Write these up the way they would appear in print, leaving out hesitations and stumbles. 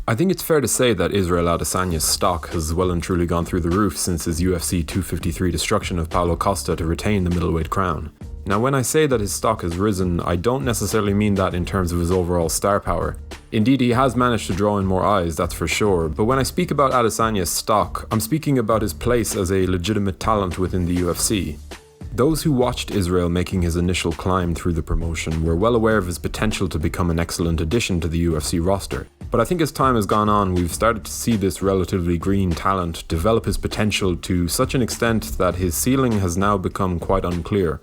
I think it's fair to say that Israel Adesanya's stock has well and truly gone through the roof since his UFC 253 destruction of Paulo Costa to retain the middleweight crown. Now, when I say that his stock has risen, I don't necessarily mean that in terms of his overall star power. Indeed, he has managed to draw in more eyes, that's for sure, but when I speak about Adesanya's stock, I'm speaking about his place as a legitimate talent within the UFC. Those who watched Israel making his initial climb through the promotion were well aware of his potential to become an excellent addition to the UFC roster. But I think as time has gone on, we've started to see this relatively green talent develop his potential to such an extent that his ceiling has now become quite unclear.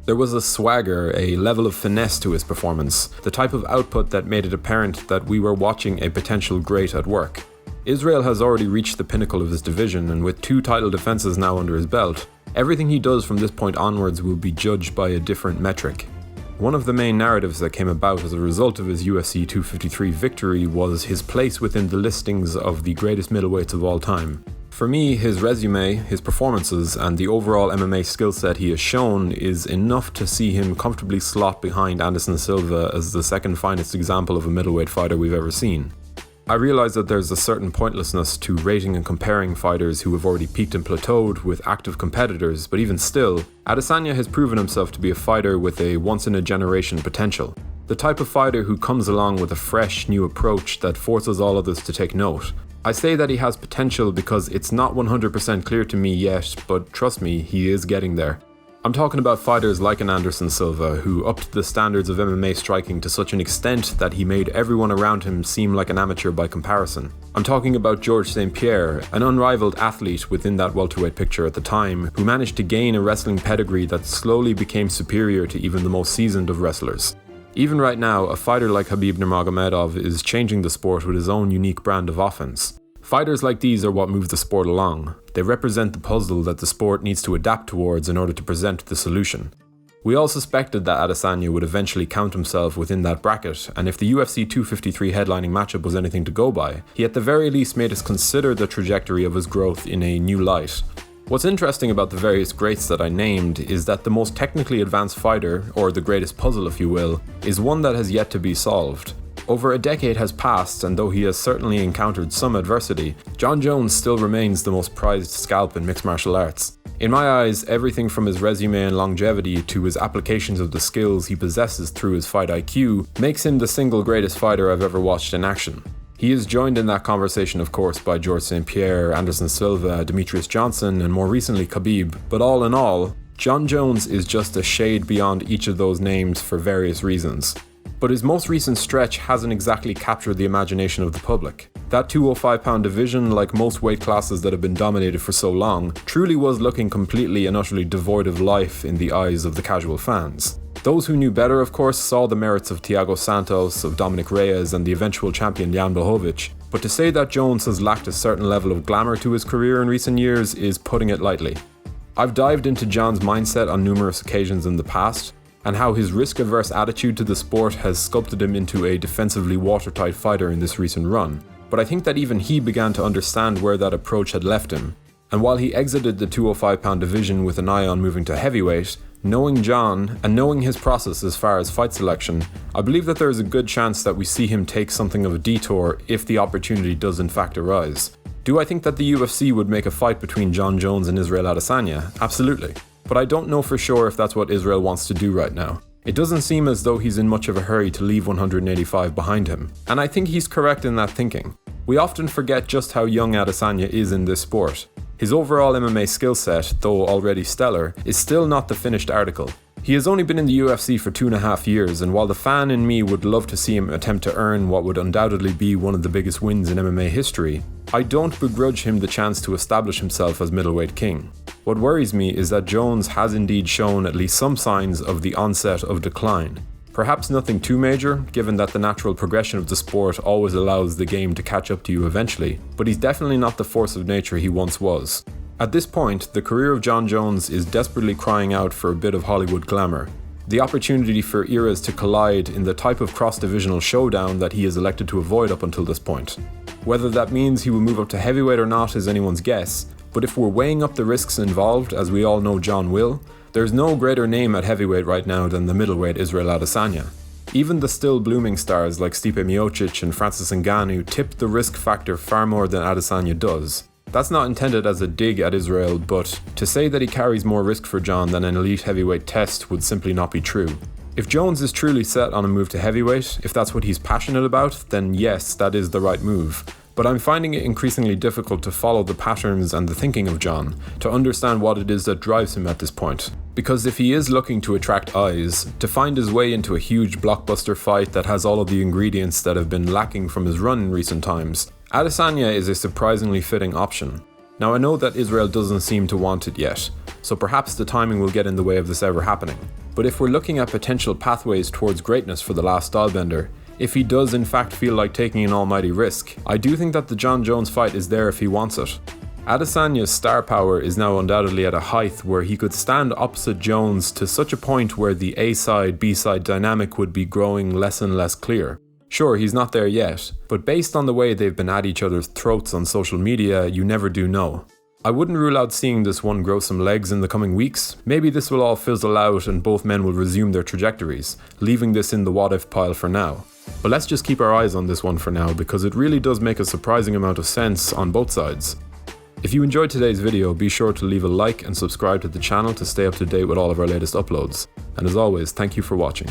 There was a swagger, a level of finesse to his performance, the type of output that made it apparent that we were watching a potential great at work. Israel has already reached the pinnacle of his division, and with 2 title defenses now under his belt, everything he does from this point onwards will be judged by a different metric. One of the main narratives that came about as a result of his UFC 253 victory was his place within the listings of the greatest middleweights of all time. For me, his resume, his performances, and the overall MMA skill set he has shown is enough to see him comfortably slot behind Anderson Silva as the second finest example of a middleweight fighter we've ever seen. I realise that there's a certain pointlessness to rating and comparing fighters who have already peaked and plateaued with active competitors, but even still, Adesanya has proven himself to be a fighter with a once-in-a-generation potential. The type of fighter who comes along with a fresh, new approach that forces all others to take note. I say that he has potential because it's not 100% clear to me yet, but trust me, he is getting there. I'm talking about fighters like an Anderson Silva, who upped the standards of MMA striking to such an extent that he made everyone around him seem like an amateur by comparison. I'm talking about Georges St. Pierre, an unrivaled athlete within that welterweight picture at the time, who managed to gain a wrestling pedigree that slowly became superior to even the most seasoned of wrestlers. Even right now, a fighter like Khabib Nurmagomedov is changing the sport with his own unique brand of offense. Fighters like these are what move the sport along. They represent the puzzle that the sport needs to adapt towards in order to present the solution. We all suspected that Adesanya would eventually count himself within that bracket, and if the UFC 253 headlining matchup was anything to go by, he at the very least made us consider the trajectory of his growth in a new light. What's interesting about the various greats that I named is that the most technically advanced fighter, or the greatest puzzle if you will, is one that has yet to be solved. Over a decade has passed, and though he has certainly encountered some adversity, Jon Jones still remains the most prized scalp in mixed martial arts. In my eyes, everything from his resume and longevity to his applications of the skills he possesses through his fight IQ makes him the single greatest fighter I've ever watched in action. He is joined in that conversation, of course, by Georges St. Pierre, Anderson Silva, Demetrius Johnson, and more recently Khabib, but all in all, Jon Jones is just a shade beyond each of those names for various reasons. But his most recent stretch hasn't exactly captured the imagination of the public. That 205-pound division, like most weight classes that have been dominated for so long, truly was looking completely and utterly devoid of life in the eyes of the casual fans. Those who knew better, of course, saw the merits of Thiago Santos, of Dominic Reyes, and the eventual champion Jan Blachowicz, but to say that Jones has lacked a certain level of glamour to his career in recent years is putting it lightly. I've dived into Jon's mindset on numerous occasions in the past, and how his risk-averse attitude to the sport has sculpted him into a defensively watertight fighter in this recent run. But I think that even he began to understand where that approach had left him. And while he exited the 205-pound division with an eye on moving to heavyweight, knowing Jon and knowing his process as far as fight selection, I believe that there is a good chance that we see him take something of a detour if the opportunity does in fact arise. Do I think that the UFC would make a fight between Jon Jones and Israel Adesanya? Absolutely. But I don't know for sure if that's what Israel wants to do right now. It doesn't seem as though he's in much of a hurry to leave 185 behind him, and I think he's correct in that thinking. We often forget just how young Adesanya is in this sport. His overall MMA skill set, though already stellar, is still not the finished article. He has only been in the UFC for 2.5 years, and while the fan in me would love to see him attempt to earn what would undoubtedly be one of the biggest wins in MMA history, I don't begrudge him the chance to establish himself as middleweight king. What worries me is that Jones has indeed shown at least some signs of the onset of decline. Perhaps nothing too major, given that the natural progression of the sport always allows the game to catch up to you eventually, but he's definitely not the force of nature he once was. At this point, the career of Jon Jones is desperately crying out for a bit of Hollywood glamour. The opportunity for eras to collide in the type of cross-divisional showdown that he has elected to avoid up until this point. Whether that means he will move up to heavyweight or not is anyone's guess, but if we're weighing up the risks involved, as we all know Jon will, there's no greater name at heavyweight right now than the middleweight Israel Adesanya. Even the still blooming stars like Stipe Miocic and Francis Ngannou tip the risk factor far more than Adesanya does. That's not intended as a dig at Israel, but to say that he carries more risk for Jon than an elite heavyweight test would simply not be true. If Jones is truly set on a move to heavyweight, if that's what he's passionate about, then yes, that is the right move. But I'm finding it increasingly difficult to follow the patterns and the thinking of Jon, to understand what it is that drives him at this point. Because if he is looking to attract eyes, to find his way into a huge blockbuster fight that has all of the ingredients that have been lacking from his run in recent times, Adesanya is a surprisingly fitting option. Now I know that Israel doesn't seem to want it yet, so perhaps the timing will get in the way of this ever happening. But if we're looking at potential pathways towards greatness for the last stylebender, if he does in fact feel like taking an almighty risk, I do think that the Jon Jones fight is there if he wants it. Adesanya's star power is now undoubtedly at a height where he could stand opposite Jones to such a point where the A-side, B-side dynamic would be growing less and less clear. Sure, he's not there yet, but based on the way they've been at each other's throats on social media, you never do know. I wouldn't rule out seeing this one grow some legs in the coming weeks. Maybe this will all fizzle out and both men will resume their trajectories, leaving this in the what-if pile for now. But let's just keep our eyes on this one for now, because it really does make a surprising amount of sense on both sides. If you enjoyed today's video, be sure to leave a like and subscribe to the channel to stay up to date with all of our latest uploads. And as always, thank you for watching.